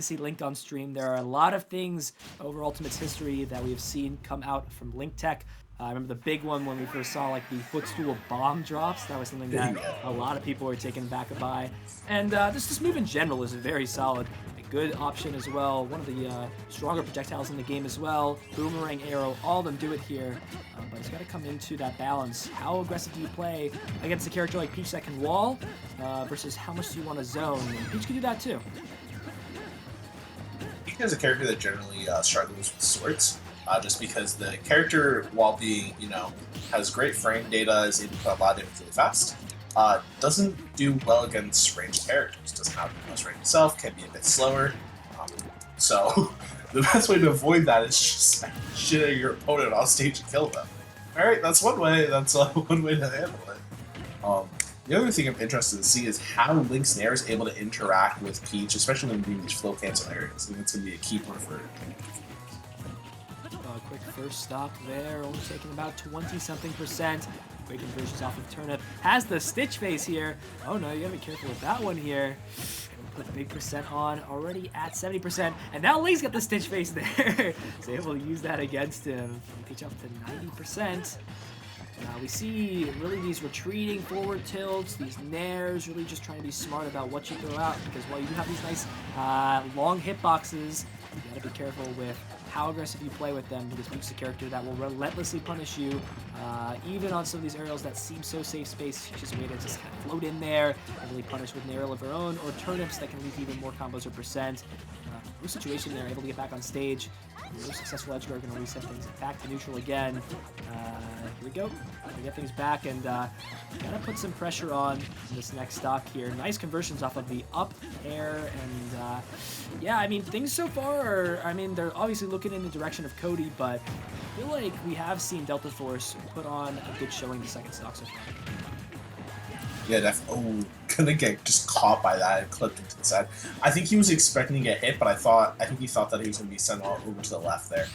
see Link on stream. There are a lot of things over Ultimate's history that we have seen come out from Link Tech. I remember the big one when we first saw like the footstool bomb drops. That was something that a lot of people were taken back by. And this move in general is very solid. A good option as well. One of the stronger projectiles in the game as well. Boomerang, arrow, all of them do it here. But it's got to come into that balance. How aggressive do you play against a character like Peach that can wall versus how much do you want to zone? And Peach can do that too. Peach is a character that generally struggles with swords, just because the character, while being, has great frame data, is able to put a lot of damage really fast, doesn't do well against ranged characters. Doesn't have the most range itself, can be a bit slower. So the best way to avoid that is just shitting your opponent off stage and kill them. All right, that's one way. That's one way to handle it. The other thing I'm interested to see is how Link's Nair is able to interact with Peach, especially in these flow cancel areas. I think it's going to be a key point for it. Quick first stock there, only taking about 20-something%. Great conversions off of Turnip. Has the Stitch face here. Oh no, you gotta be careful with that one here. Put big percent on, already at 70%. And now Link's got the Stitch face there. So able to use that against him. Peach up to 90%. We see really these retreating forward tilts, these nairs, really just trying to be smart about what you throw out, because while you do have these nice long hitboxes, you gotta be careful with how aggressive you play with them, because Peach's a character that will relentlessly punish you, even on some of these aerials that seem so safe space. She's just a way to just kind of float in there and really punish with an aerial of her own, or turnips that can leave even more combos or percent. No situation there, able to get back on stage. Really successful edge guard, going to reset things back to neutral again. Here we go. We get things back, and gotta put some pressure on this next stock here. Nice conversions off of the up air, and yeah, I mean, things so far are, I mean, they're obviously looking in the direction of Cody, but I feel like we have seen Deltaforce put on a good showing the second stock so far. Yeah, definitely. Oh, gonna get just caught by that and clipped into the side. I think he was expecting to get hit, but I think he thought that he was gonna be sent all over to the left there.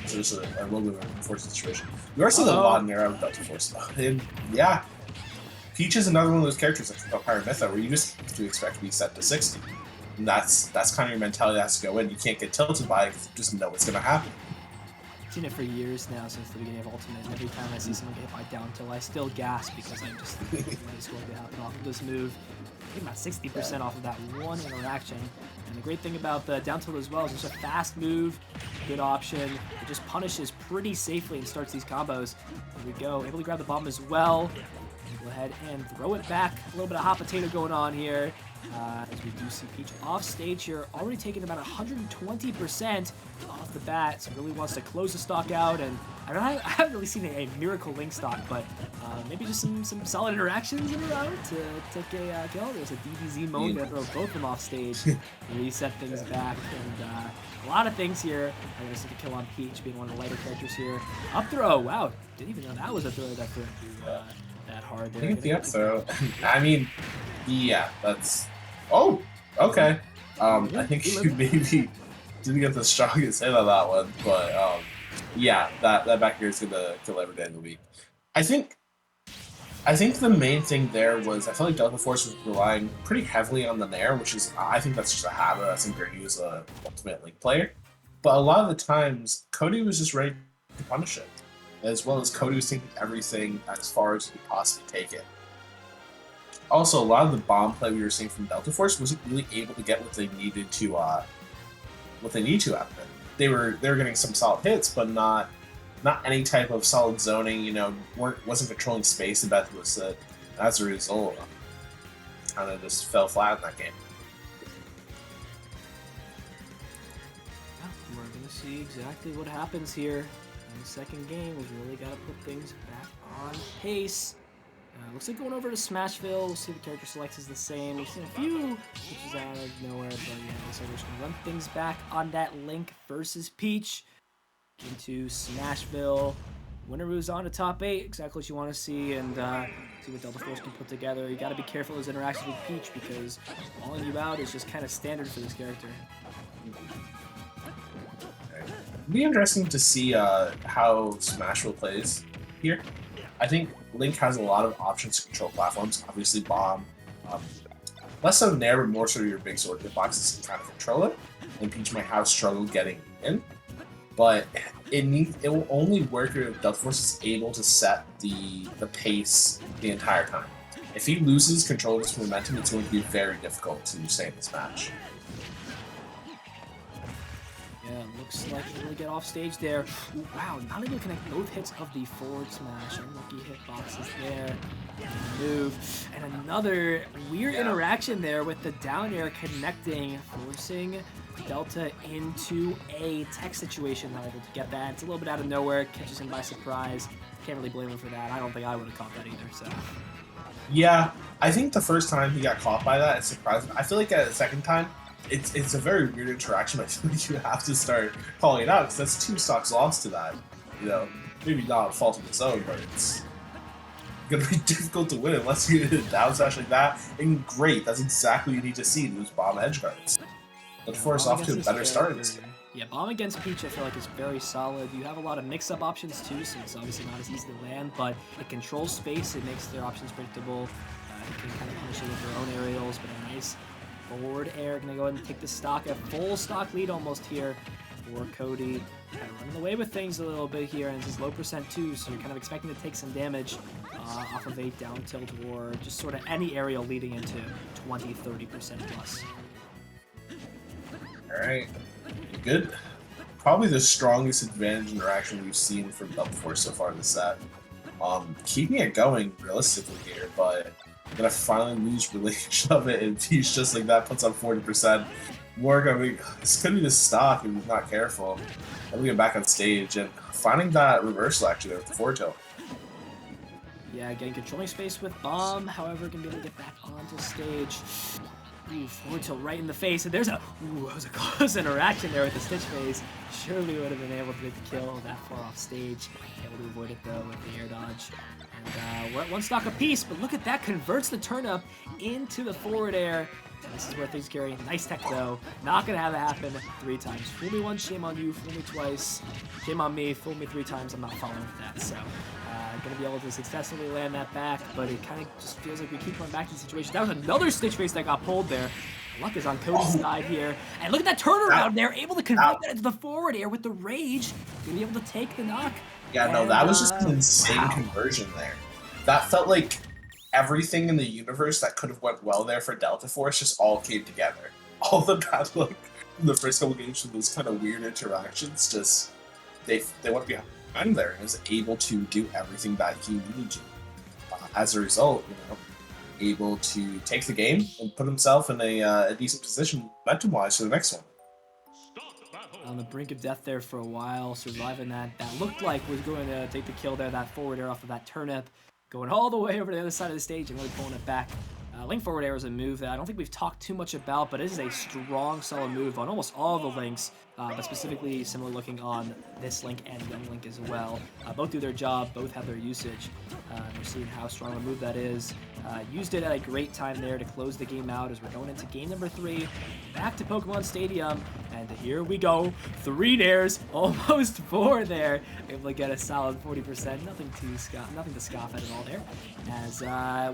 So just a little bit of an unfortunate situation. We are seeing a lot in there of Deltaforce though. And yeah, Peach is another one of those characters like Vampire Mytho where you just have to expect to be set to 60. And that's kind of your mentality that has to go in. You can't get tilted by it because you just know what's gonna happen. I've seen it for years now, since the beginning of Ultimate, and every time I see someone get hit by down tilt, I still gasp because I'm just thinking what is going to happen off of this move. I think about 60% off of that one interaction. And the great thing about the down tilt as well is it's a fast move, good option. It just punishes pretty safely and starts these combos. Here we go, able to grab the bomb as well. Go ahead and throw it back. A little bit of hot potato going on here. As we do see Peach off stage here, already taking about 120% off the bat. So really wants to close the stock out, and I haven't really seen a miracle Link stock, but maybe just some solid interactions in a row to take a kill. There's a DBZ mode that throw both of them off stage, reset things back, and a lot of things here. I guess the kill on Peach being one of the lighter characters here. Up throw, wow, didn't even know that was a throw that threw that hard there. The up throw. I mean, yeah, that's. Oh, okay. I think you maybe didn't get the strongest hit on that one, but yeah, that back here is gonna kill every day of the week. I think the main thing there was I felt like Deltaforce was relying pretty heavily on the Nair, which is I think that's just a habit. That's ingrained as a Ultimate Link player. But a lot of the times, Cody was just ready to punish it, as well as Cody was taking everything as far as he could possibly take it. Also, a lot of the bomb play we were seeing from Deltaforce wasn't really able to get what they needed to out of it. They were getting some solid hits, but not any type of solid zoning. Wasn't controlling space about the set. As a result, kind of just fell flat in that game. Yeah, we're gonna see exactly what happens here in the second game. We've really got to put things back on pace. Looks like going over to Smashville. We'll see the character selects is the same. We've seen a few, which is out of nowhere, but yeah, so we're just gonna run things back on that Link versus Peach into Smashville. Winner moves on to top 8, exactly what you want to see, and see what Deltaforce can put together. You got to be careful of his interactions with Peach, because calling you out is just kind of standard for this character. It'd be interesting to see how Smashville plays here. I think Link has a lot of options to control platforms. Obviously, bomb, less so Nair, but more so your big sword hitboxes can kind of control it. And Peach might have struggled getting in. But it will only work if Deltaforce is able to set the pace the entire time. If he loses control of his momentum, it's going to be very difficult to stay in this match. Yeah, looks like he will get off stage there. Ooh, wow, not able to connect both hits of the forward smash. Unlucky hitboxes there. Move. And another weird interaction there with the down air connecting, forcing Delta into a tech situation. Not able to get that. It's a little bit out of nowhere. Catches him by surprise. Can't really blame him for that. I don't think I would have caught that either, so. Yeah, I think the first time he got caught by that, it surprised me. I feel like at the second time, it's a very weird interaction. I feel like you have to start calling it out because that's 2 stocks lost to that. You know, maybe not a fault of its own, but it's gonna be difficult to win unless you get a down smash like that. And great, that's exactly what you need to see in those bomb edge guards. But force off to a better start in this game. Yeah, bomb against Peach I feel like is very solid. You have a lot of mix-up options too, so it's obviously not as easy to land, but it controls space, it makes their options predictable. You can kind of punish it with their own aerials, but a nice forward air. Gonna go ahead and take the stock, a full stock lead almost here for Cody. Kind of running away with things a little bit here, and this is low percent too, so you're kind of expecting to take some damage off of a down tilt or just sort of any aerial leading into 20-30% plus. Alright, good. Probably the strongest advantage interaction we've seen from Deltaforce so far this set. Keeping it going realistically here, but gonna finally lose relation of it, and Peach just like that puts up 40%. More going, this could be the stock if he's not careful. Let me get back on stage and finding that reversal actually there with the forward tilt. Yeah, getting controlling space with bomb, however, gonna be able to get back onto stage. Ooh, forward tilt right in the face, and there's a, that was a close interaction there with the Stitch phase. Surely would have been able to get the kill that far off stage. Able to avoid it though with the air dodge. And we're at 1 stock apiece, but look at that, converts the turn up into the forward air. And this is where things carry. Nice tech though. Not gonna have it happen 3 times. Fool me once, shame on you. Fool me twice, shame on me. Fool me 3 times, I'm not following with that. So gonna be able to successfully land that back, but it kind of just feels like we keep going back to the situation. That was another Stitch face that got pulled there. Luck is on Cody's side here. And look at that turnaround there, able to convert that into the forward air with the rage. Gonna be able to take the knock. Yeah, and, no, that was just an insane conversion there. That felt like everything in the universe that could have went well there for Deltaforce just all came together. All the bad luck in the first couple games from those kind of weird interactions, just they went behind there and was able to do everything that he needed to. As a result, able to take the game and put himself in a decent position momentum-wise for the next one. On the brink of death there for a while, surviving that looked like was going to take the kill there, that forward air off of that turnip, going all the way over to the other side of the stage and really pulling it back. Link forward air is a move that I don't think we've talked too much about, but it is a strong, solid move on almost all of the links, but specifically similar looking on this link and Young Link as well. Both do their job, both have their usage. We're seeing how strong a move that is. Used it at a great time there to close the game out as we're going into game number 3. Back to Pokemon Stadium, and here we go. 3 nairs, almost 4 there. Able to get a solid 40%. Nothing to scoff at all there. As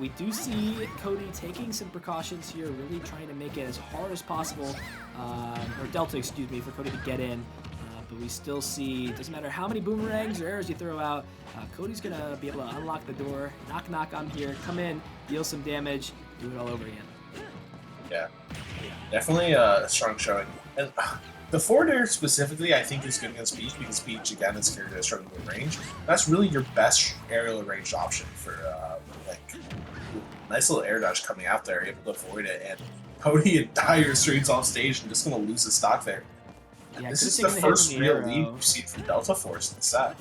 we do see Cody taking some precautions here, really trying to make it as hard as possible, or Delta, excuse me, for Cody to get in. But we still see, doesn't matter how many boomerangs or arrows you throw out, Cody's gonna be able to unlock the door, knock knock, I'm here, come in, deal some damage, do it all over again. Yeah, definitely a strong showing. And the forward air specifically, I think, is good against Peach because Peach, again, is carried as strong with range. That's really your best aerial ranged option for, like, nice little air dodge coming out there, able to avoid it, and Cody and Dyer straight off stage and just gonna lose his stock there. Yeah, this is the first real lead we've seen from Deltaforce in the set.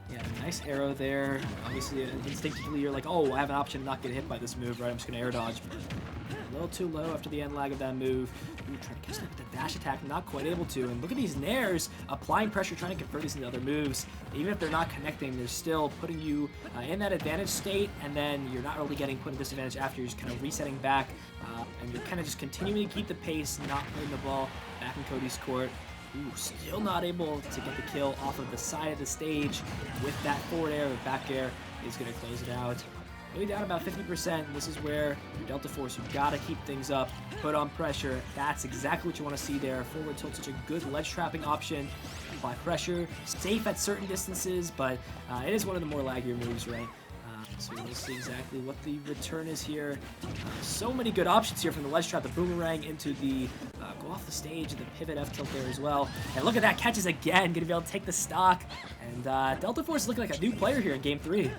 Yeah, nice arrow there. Obviously, instinctively, you're like, oh, I have an option to not get hit by this move, right? I'm just going to air dodge. But a little too low after the end lag of that move. Ooh, trying to catch that with the dash attack, not quite able to. And look at these nairs, applying pressure, trying to convert these into other moves. Even if they're not connecting, they're still putting you in that advantage state, and then you're not really getting put in disadvantage after. You're just kind of resetting back, and you're kind of just continuing to keep the pace, not putting the ball back in Cody's court. Ooh, still not able to get the kill off of the side of the stage with that forward air. The back air is going to close it out. really down about 50%. This is where your Deltaforce, you've got to keep things up, put on pressure. That's exactly what you want to see there. Forward tilt, such a good ledge trapping option. Apply pressure, safe at certain distances, but it is one of the more laggier moves, right? So we'll see exactly what the return is here. So many good options here from the ledge trap, the boomerang into the go off the stage, the pivot F tilt there as well. And look at that, catches again, gonna be able to take the stock. And Deltaforce is looking like a new player here in Game 3.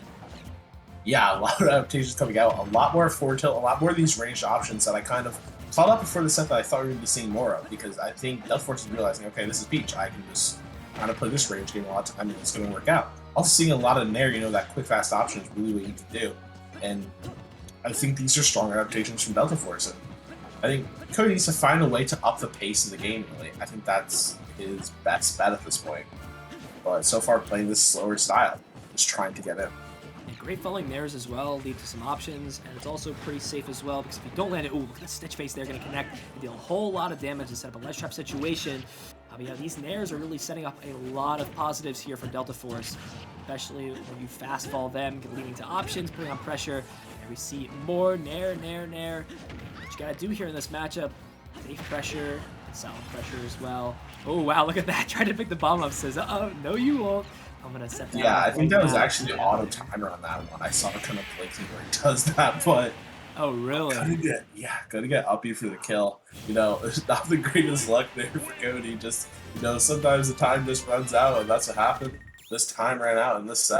Yeah, a lot of adaptations coming out, a lot more forward tilt, a lot more of these ranged options that I kind of caught up before the set that I thought we would be seeing more of, because I think Deltaforce is realizing, okay, this is Peach, I can just kind of play this range game a lot of time and it's going to work out. Also seeing a lot of Nair, that quick fast option is really what you can do, and I think these are strong adaptations from Deltaforce, and I think Cody needs to find a way to up the pace of the game, really. I think that's his best bet at this point, but so far playing this slower style, just trying to get in. Great falling Nairs as well, lead to some options, and it's also pretty safe as well, because if you don't land it, ooh, look at the Stitch Face there, going to connect and deal a whole lot of damage and set up a ledge trap situation. But yeah, these Nairs are really setting up a lot of positives here for Deltaforce, especially when you fast fall them, leading to options, putting on pressure, and we see more Nair. What you got to do here in this matchup, safe pressure, solid pressure as well. Oh wow, look at that, trying to pick the bomb up, says, uh-oh, no you won't. I'm gonna set that. Yeah, I think that was actually the auto timer on that one. I saw it kind of blinking where it does that, but oh really? Gotta get uppy for the kill. It's not the greatest luck there for Cody. Just sometimes the time just runs out, and that's what happened. This time ran out in this set.